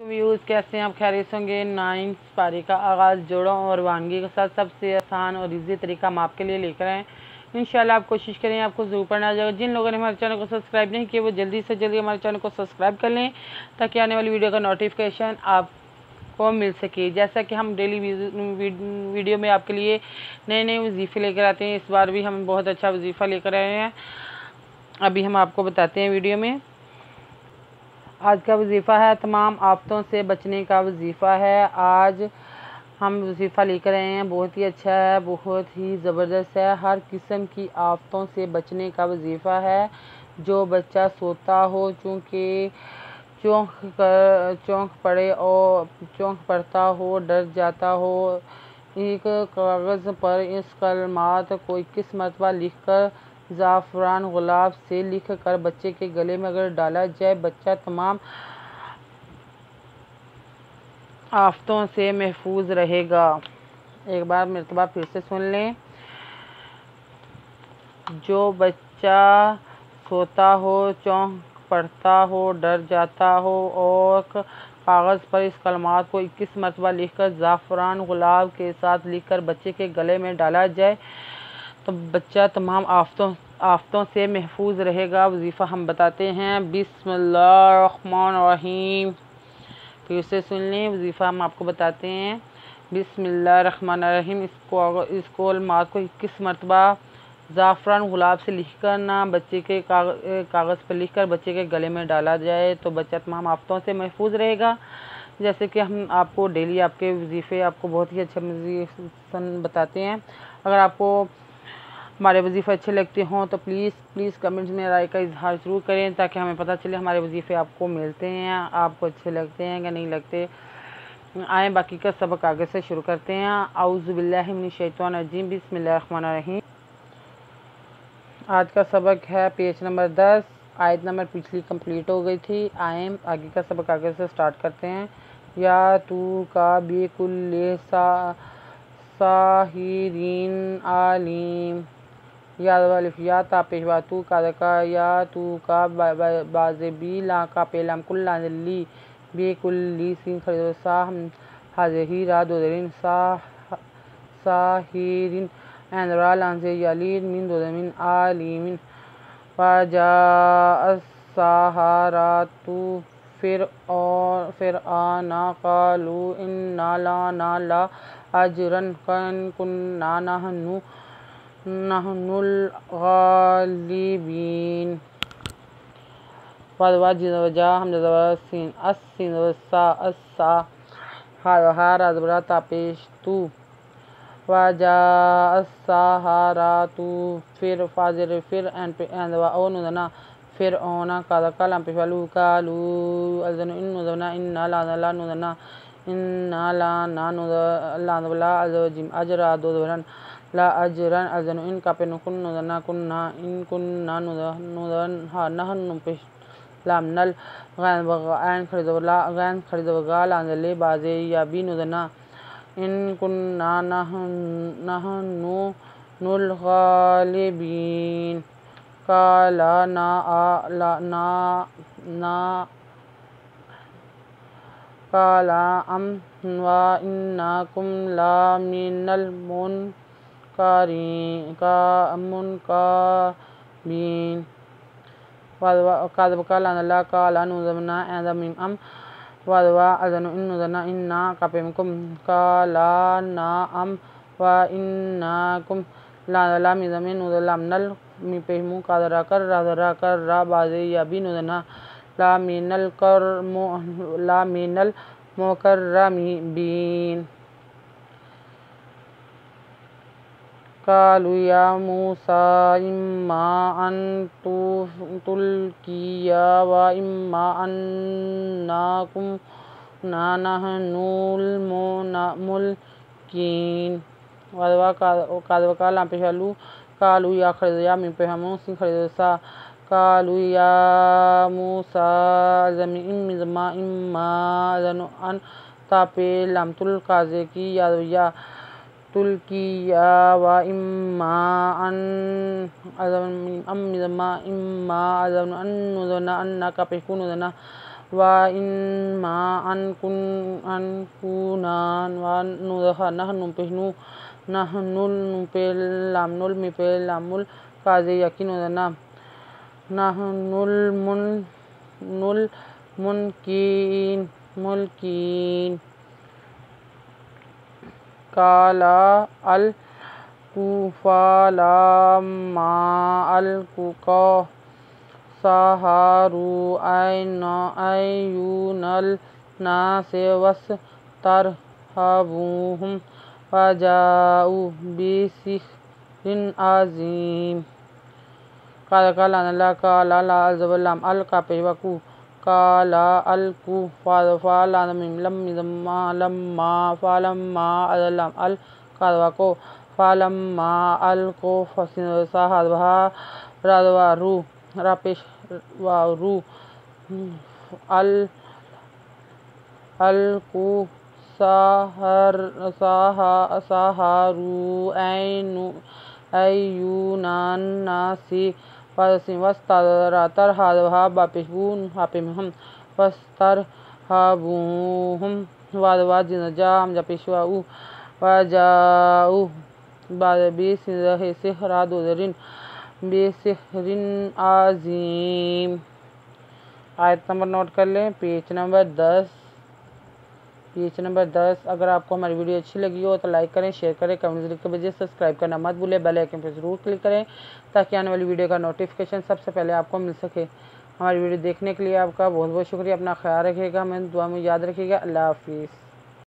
Views कैसे हैं आप? खैरियत होंगे। 9 पारी का आगाज़ जोड़ों और वानगी के साथ सबसे आसान और इजी तरीका हम आपके लिए लेकर आए। इंशाल्लाह आप कोशिश करें आपको ज़रूर पढ़ना आ जाएगा। जिन लोगों ने हमारे चैनल को सब्सक्राइब नहीं किया वो जल्दी से जल्दी हमारे चैनल को सब्सक्राइब कर लें ताकि आने वाली वीडियो का नोटिफिकेशन आपको मिल सके। जैसा कि हम डेली वीडियो में आपके लिए नए नए वजीफ़े लेकर आते हैं, इस बार भी हम बहुत अच्छा वजीफ़ा लेकर आए हैं। अभी हम आपको बताते हैं वीडियो में। आज का वजीफ़ा है तमाम आफ़तों से बचने का वजीफ़ा है। आज हम वजीफ़ा लेकर आए हैं, बहुत ही अच्छा है, बहुत ही ज़बरदस्त है। हर किस्म की आफ़तों से बचने का वजीफ़ा है। जो बच्चा सोता हो, चूँकि चौंक पड़ता हो, डर जाता हो, एक कागज़ पर इस कलमात को 21 मरतबा लिख कर ज़ाफ़रान गुलाब से लिख कर बच्चे के गले में अगर डाला जाए, बच्चा तमाम आफ़तों से महफूज रहेगा। एक बार मरतबा फिर से सुन लें। जो बच्चा सोता हो, चौंक पड़ता हो, डर जाता हो और कागज़ पर इस कलमात को 21 मरतबा लिखकर ज़ाफ़रान गुलाब के साथ लिखकर बच्चे के गले में डाला जाए तो बच्चा तमाम आफ़तों से महफूज रहेगा। वजीफ़ा हम बताते हैं। बिस्मिल्लाहिर्रहमानिर्रहीम। फिर से सुन लें, वजीफ़ा हम आपको बताते हैं। बिस्मिल्लाहिर्रहमानिर्रहीम। इस कलमात को 21 मरतबा ज़ाफ़रान गुलाब से लिखकर ना बच्चे के कागज़ पर लिखकर बच्चे के गले में डाला जाए तो बच्चा तमाम आफ़तों से महफूज रहेगा। जैसे कि हम आपको डेली आपके वजीफ़े आपको बहुत ही अच्छे वजीफ़े बताते हैं। अगर आपको हमारे वजीफ़े अच्छे लगते हों तो प्लीज़ कमेंट्स में राय का इजहार ज़रूर करें ताकि हमें पता चले हमारे वजीफ़े आपको मिलते हैं, आपको अच्छे लगते हैं या नहीं लगते। आए बाकी का सबक आगे से शुरू करते हैं। औज़ु बिल्लाहि मिनश शैतानिर रजीम। बिस्मिल्लाहिर्रहमानिर्रहीम। आज का सबक है पेज नंबर 10। आयत नंबर पिछली कंप्लीट हो गई थी। आए आगे का सबक आगे से स्टार्ट करते हैं। या तू का बिकुल्लि साहिरीन आलिम। या ता पेशवा तू का या तू का बाज़ेबी ला का पेलाम कुल्ला जल्ली बेकुल्ली सिंह खरीदो सा हाज़ही रा दोदरिन साहिरिन एंदरा लांसे यालीन मिन दोदमिन आलिमिन वाजा सहारातु फिर आना कालू इन्ना ला अजरन कन कुन्ना नहनुल गालिबीन। वजा हमजा सीन अस्सीन अस्सा हा राजबरा तापेश तू वजा सहारातु फिर फाजिर फिर एंदवा ओ नुदना फिर ओना कादा कालम पेशवालू कालू अजनु इन नुदना इन्ना ला नुदना इन्ना ला नुदला अजजिम अजरा दोदरन ला अजरन अजनु इन का पेनु कुन्ना कुन्ना इन कुन्ना नुदन हा नहनु पेश लाम नल गैन खरीदवगा लांजले बाजे या बी नुदना इन कुन्ना नहनु नुल गालिबीन। काला काला अम वा इन्नाकुम ला मिनल मुनकारीन। कादबका लानला काला नुदमना एंदमीम अम वादवा अजनु इन नुदना इन्ना कापेमकुम काला ना अम वा इन्नाकुम लानला मिदमिन नुदलामनल मी पेमु कादरा कर रा बाजे या बी नुदना ला मिनल मुकर्रमीन। कालू या मूसा इम्मा अन तुल्किया व इम्मा अन्नाकुम नहनुल मुल्कीन। कादवा लाम पेशालू कालू या खरीद या मी पेहमु सिंह खरीद सा कालू या मूसा जमी इम्मा जनु अन तापे लाम तुल काजे की या तुल्किया व इम्मा अन इम्मा अजनु अन नुदना अन्ना का पेकुनुदना व इन्मा अनकुनान व नहनुल नुपेल लामनुल मिपेल लामुल काजे यकीन उदना नहनुल मुल्कीन काला अल कुफालामा अल कुका सहारू अयूनल नासे वस्तरहबूहुम वजाऊ बिसिहरिन अजीम काला लानला काला ला जबलाम अल का पेशवाकू काला अल कु फालाम लम्मा लम्मा फालम्मा अल्लाम अल कादवाको फालम्मा अल को फसिनहा रादवारू रापेशवारू अल कु सहारू अयूनान नासी वस्तर हादहा बापिशबून हापिमहम वस्तर हाबूहम वादवा जिनजाम जपिशवाऊ वजाऊ बेसिहरादुदरिन बेसिहरिन आजीम। आयत नंबर नोट कर लें, पेज नंबर 10। अगर आपको हमारी वीडियो अच्छी लगी हो तो लाइक करें, शेयर करें, कमेंट्स लिख के भेजें, सब्सक्राइब करना मत भूलें, बेल आइकन पर जरूर क्लिक करें ताकि आने वाली वीडियो का नोटिफिकेशन सबसे पहले आपको मिल सके। हमारी वीडियो देखने के लिए आपका बहुत बहुत शुक्रिया। अपना ख्याल रखिएगा, हमें दुआ में याद रखिएगा। अल्लाह हाफिज़।